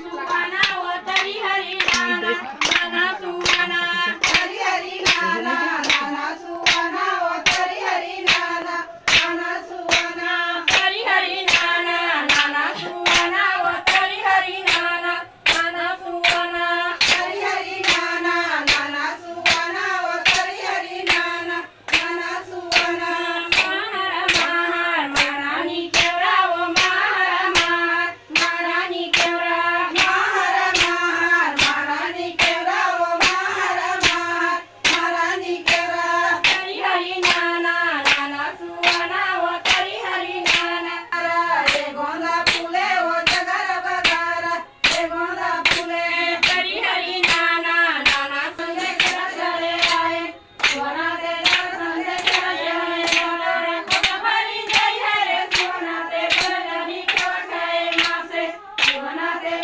सुवाना ओ तरी हरी नाना नाना सुवाना हरी हरी नाना नाना सुवाना ओ तरी हरी नाना नाना सुवाना हरी हरी नाना नाना सुवाना ओ तरी हरी नाना नाना सुवाना हरी हरी नाना नाना सुवाना ओ तरी हरी नाना नाना सुवाना महार महार महारानी केवरा ओ महार महार महारानी केवरा महार महार महारानी केवरा ओ महार महार महारानी केवरा तरी हरी नाना नाना सुवाना ओ तरी हरी नाना रे गोंदा फुले ओ जगर बगारा रे गोंदा फुले तरी हरी नाना नाना संगे केरा चले आए सोना दे संगे केरा चले आए हरी जय हरे सोना ते बरनी को खाए मासे सोना दे